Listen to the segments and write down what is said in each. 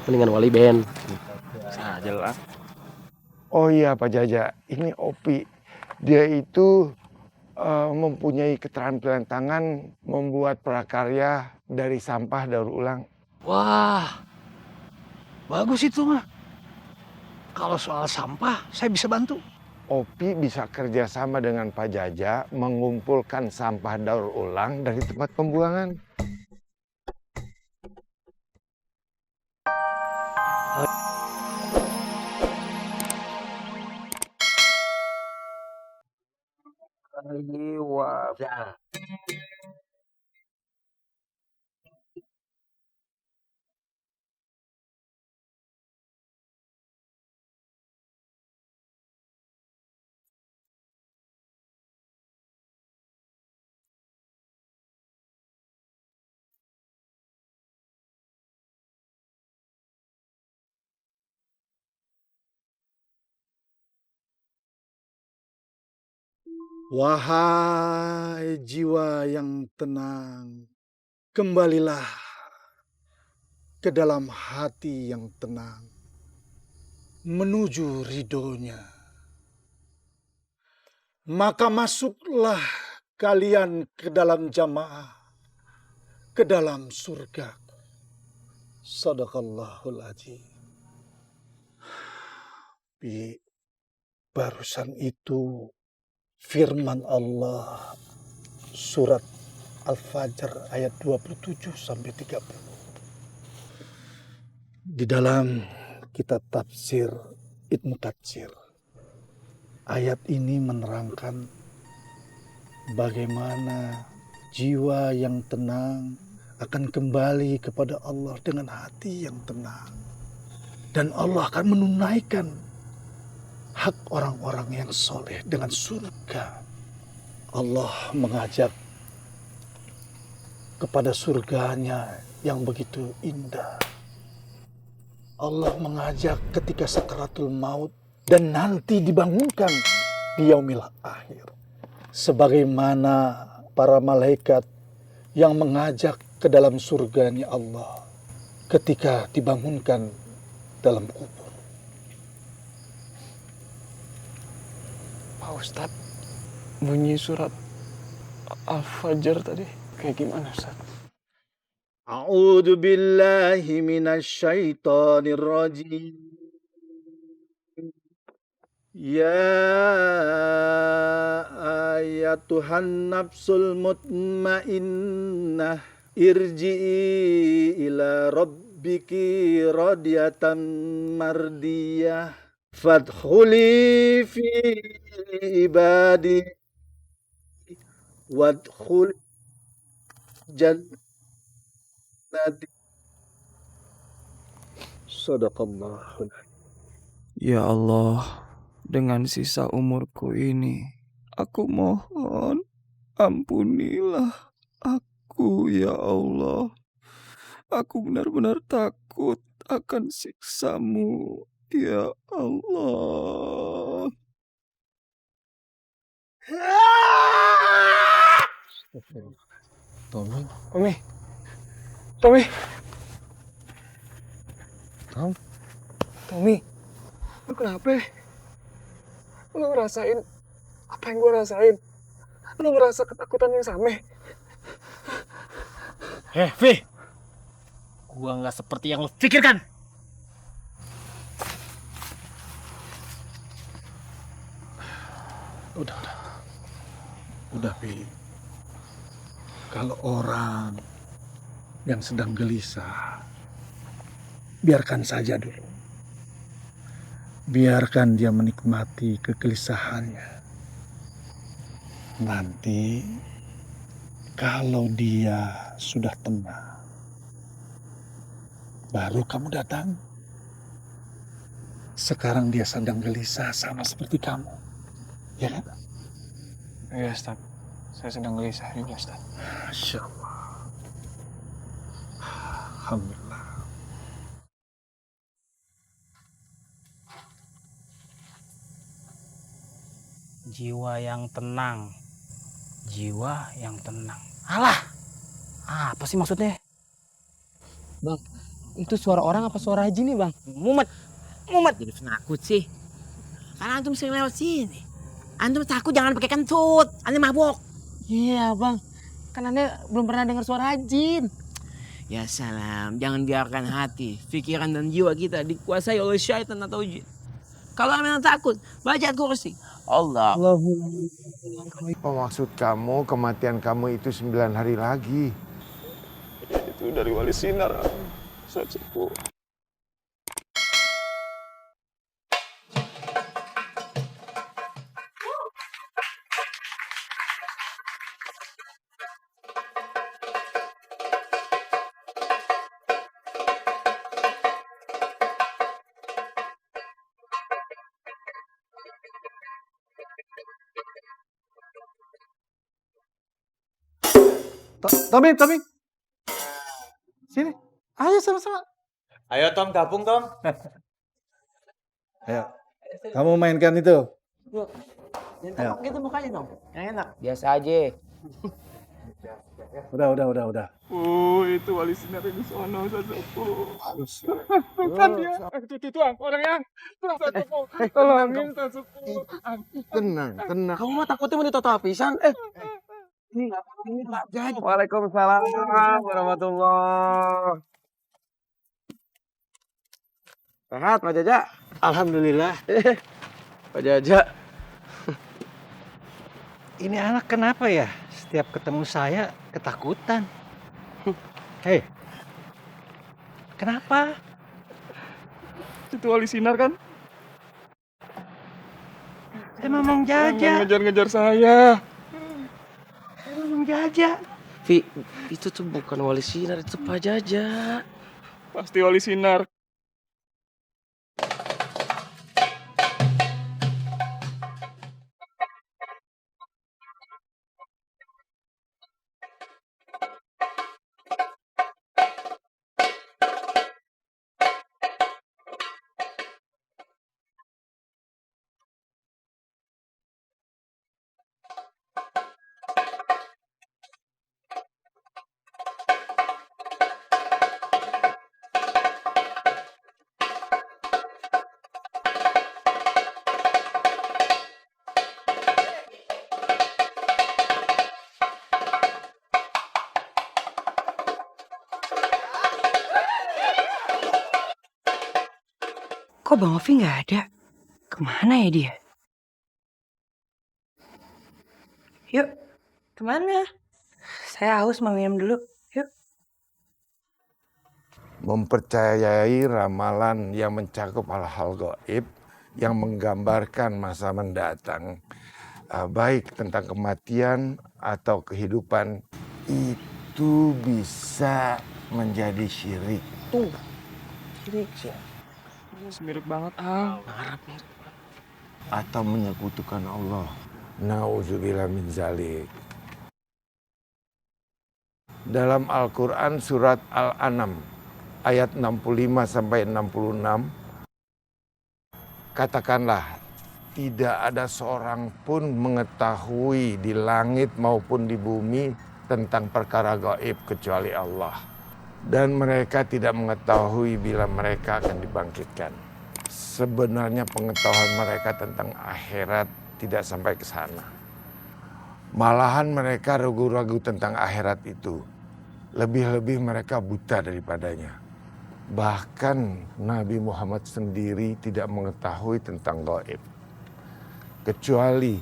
mendingan Wali Ben. Saja lah. Oh iya Pak Jaja, ini Opi. Dia itu mempunyai keterampilan tangan membuat prakarya dari sampah daur ulang. Wah, bagus itu mah. Kalau soal sampah, saya bisa bantu. Opi bisa kerjasama dengan Pak Jaja mengumpulkan sampah daur ulang dari tempat pembuangan. Wahai jiwa yang tenang, kembalilah ke dalam hati yang tenang, menuju ridhonya. Maka masuklah kalian ke dalam jamaah, ke dalam surga. Sadaqallahul Adzim. Barusan itu firman Allah surat Al-Fajr ayat 27 sampai 30. Di dalam kitab tafsir Ibnu Katsir, ayat ini menerangkan bagaimana jiwa yang tenang akan kembali kepada Allah dengan hati yang tenang. Dan Allah akan menunaikan hak orang-orang yang soleh dengan surga. Allah mengajak kepada surganya yang begitu indah. Allah mengajak ketika sakaratul maut dan nanti dibangunkan di yaumil akhir. Sebagaimana para malaikat yang mengajak ke dalam surganya Allah ketika dibangunkan dalam kubur. Pak Ustadz, bunyi surat Al-Fajr tadi kayak gimana Ustadz? A'udzu billahi minasyaitonir rajim. Ya ayatuhan nafsul mutmainnah irji'i ila rabbiki radiyatan mardiyah fadkhuli fi ibadi wadkhuli jannati. Sadaqallahul. Ya Allah, dengan sisa umurku ini, aku mohon ampunilah aku ya Allah. Aku benar-benar takut akan siksamu ya Allah. Tommy, Tommy, Tom, Tommy, lu kenapa? Lu ngerasain apa yang gue rasain? Lu ngerasa ketakutan yang sama? Vi, gua nggak seperti yang lo pikirkan. udah Pi. Kalau orang yang sedang gelisah, biarkan saja dulu. Biarkan dia menikmati kegelisahannya. Nanti kalau dia sudah tenang, baru kamu datang. Sekarang dia sedang gelisah sama seperti kamu. Ya kan? Iya Ustaz, saya sedang gelisah juga Ustaz. Masya Allah. Alhamdulillah. Jiwa yang tenang. Jiwa yang tenang. Alah, apa sih maksudnya? Bang, Itu suara orang apa suara Haji nih bang? Mumet. Jadi penakut sih. Karena antum sering lewat sini. Antum takut jangan pakai kentut. Antum mabok. Iya bang. Kan aneh belum pernah dengar suara Haji. Ya salam, jangan biarkan hati, pikiran dan jiwa kita dikuasai oleh syaitan atau jin. Kalau memang takut, baca ayat kursi. Allah. Apa maksud kamu kematian kamu itu 9 hari lagi? Itu dari wali sinar. Ustaz Sepuh. Tommy. Sini. Ayo sama-sama. Ayo Tom, gabung Tom. Ayo. Kamu mainkan itu. Ayo. Gitu mukanya dong, yang enak. Biasa aja. Udah. Oh itu wali sinar di sono Ustaz Sepuh. Bukan dia. Itu orangnya. Ustaz Sepuh. Tolongin Ustaz Sepuh. Tenang. Kamu mah takutnya mau ditoto habisan. Waalaikumsalam warahmatullah. Sehat Pak Jaja? Alhamdulillah. Pak Jaja. Ini anak kenapa ya? Setiap ketemu saya ketakutan. Hei. Kenapa? Itu wali sinar kan? Dia memang Jaja. Ngejar-ngejar saya. Memang Jaja. Vi, itu tuh bukan wali sinar, itu Pak Jaja. Pasti wali sinar. Kok Bang Ovi nggak ada? Kemana ya dia? Yuk, kemana? Saya haus mau minum dulu. Yuk. Mempercayai ramalan yang mencakup hal-hal gaib yang menggambarkan masa mendatang, baik tentang kematian atau kehidupan, itu bisa menjadi syirik. Mirip banget ah. Atau menyekutukan Allah. Nauzubillah min zalik. Dalam Al-Quran surat Al-An'am ayat 65 sampai 66, katakanlah, tidak ada seorang pun mengetahui di langit maupun di bumi tentang perkara gaib kecuali Allah. Dan mereka tidak mengetahui bila mereka akan dibangkitkan. Sebenarnya pengetahuan mereka tentang akhirat tidak sampai ke sana. Malahan mereka ragu-ragu tentang akhirat itu. Lebih-lebih mereka buta daripadanya. Bahkan Nabi Muhammad sendiri tidak mengetahui tentang gaib. Kecuali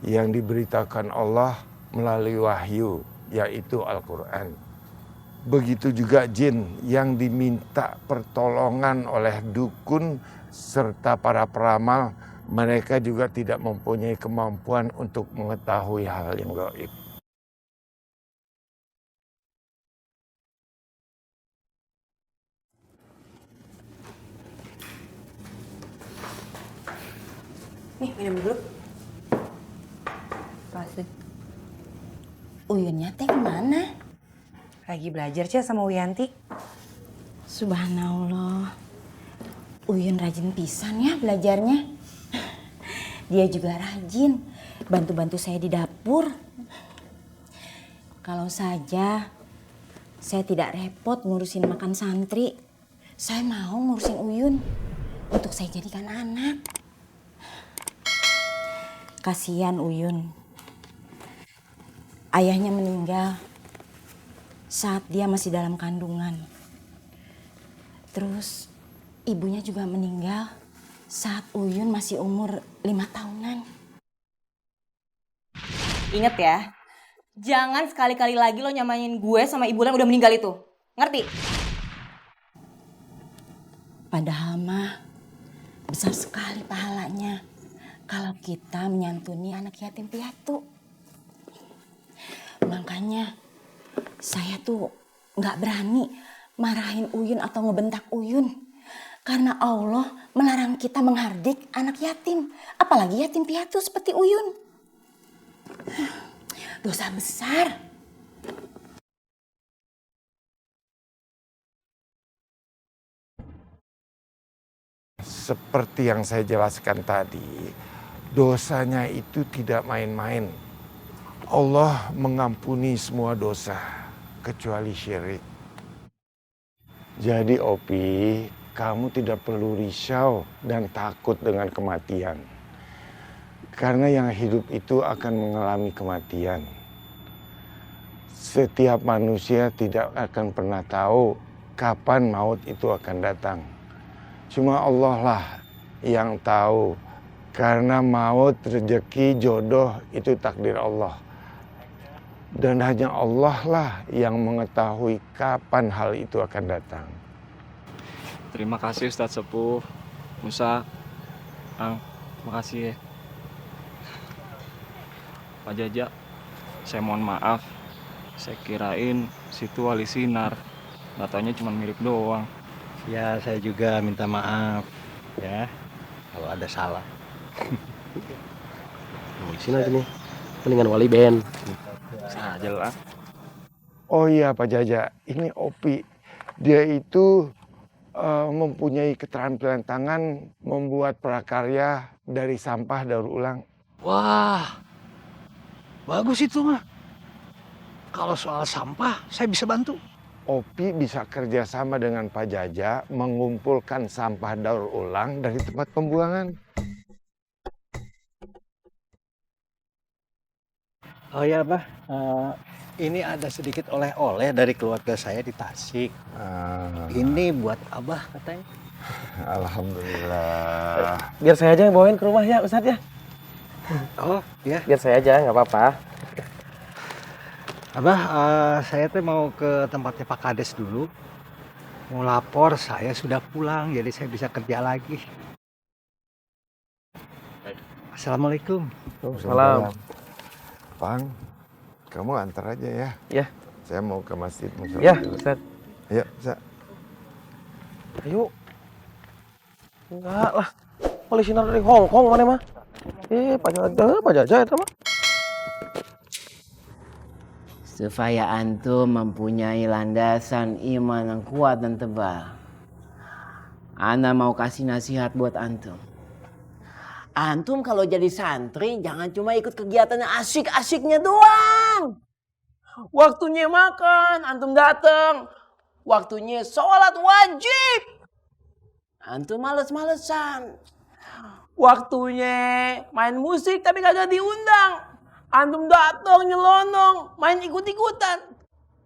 yang diberitakan Allah melalui wahyu, yaitu Al-Quran. Begitu juga jin yang diminta pertolongan oleh dukun serta para peramal, mereka juga tidak mempunyai kemampuan untuk mengetahui hal yang gaib. Nih, minum dulu. Kasih. Uyunnya teh kemana? Lagi belajar Cia sama Wiyanti. Subhanallah. Uyun rajin pisan ya belajarnya. Dia juga rajin bantu-bantu saya di dapur. Kalau saja saya tidak repot ngurusin makan santri. Saya mau ngurusin Uyun untuk saya jadikan anak. Kasihan Uyun. Ayahnya meninggal saat dia masih dalam kandungan. Terus ibunya juga meninggal saat Uyun masih umur 5 tahunan. Ingat ya, jangan sekali-kali lagi lo nyamain gue sama ibu yang udah meninggal itu. Ngerti? Padahal mah besar sekali pahalanya kalau kita menyantuni anak yatim piatu. Makanya saya tuh nggak berani marahin Uyun atau ngebentak Uyun. Karena Allah melarang kita menghardik anak yatim. Apalagi yatim piatu seperti Uyun. Dosa besar. Seperti yang saya jelaskan tadi, dosanya itu tidak main-main. Allah mengampuni semua dosa, kecuali syirik. Jadi Opi, kamu tidak perlu risau dan takut dengan kematian. Karena yang hidup itu akan mengalami kematian. Setiap manusia tidak akan pernah tahu kapan maut itu akan datang. Cuma Allah lah yang tahu. Karena maut, rezeki, jodoh itu takdir Allah. Dan hanya Allah lah yang mengetahui kapan hal itu akan datang. Terima kasih Ustadz Sepuh, Musa, Ang, makasih ya. Pak Jaja, saya mohon maaf. Saya kirain situ wali sinar, nggak taunya cuma mirip doang. Ya, saya juga minta maaf ya kalau ada salah. Wali sinar ini, palingan wali band. Saja lah. Oh iya Pak Jaja, ini Opi. Dia itu mempunyai keterampilan tangan membuat prakarya dari sampah daur ulang. Wah, bagus itu mah. Kalau soal sampah, saya bisa bantu. Opi bisa kerjasama dengan Pak Jaja mengumpulkan sampah daur ulang dari tempat pembuangan. Oh ya, Bah. Ini ada sedikit oleh-oleh dari keluarga saya di Tasik. Ini buat Abah katanya. Alhamdulillah. Biar saya aja yang bawain ke rumah ya Ustadz ya. Oh, ya. Biar saya aja, nggak apa-apa. Abah, saya tuh mau ke tempatnya Pak Kades dulu. Mau lapor, saya sudah pulang, jadi saya bisa kerja lagi. Assalamualaikum. Salam. Pang, kamu antar aja ya. Ya. Saya mau ke masjid. Ya, Ustadz. Ayo, bisa. Ayo. Enggak lah. Wali sinar dari Hongkong mana mah? Pak Jaja itu mah. Supaya antum mempunyai landasan iman yang kuat dan tebal. Ana mau kasih nasihat buat antum. Antum kalau jadi santri jangan cuma ikut kegiatan yang asik-asiknya doang. Waktunya makan, antum datang. Waktunya sholat wajib. Antum males-malesan. Waktunya main musik tapi kagak diundang. Antum datang nyelonong, main ikut-ikutan.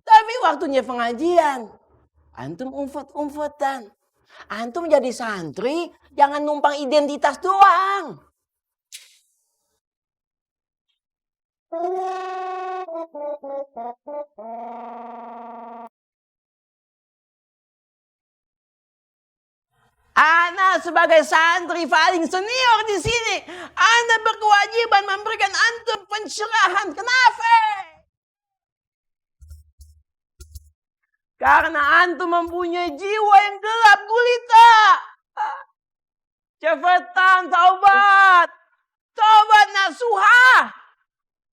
Tapi waktunya pengajian. Antum umfot-umfotan. Antum jadi santri, jangan numpang identitas doang. Ana sebagai santri paling senior di sini, Ana berkewajiban memberikan antum pencerahan. Kenapa? Karena antum mempunyai jiwa yang gelap gulita. Cepetan taubat. Taubat nasuha.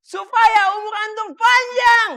Supaya umur antum panjang.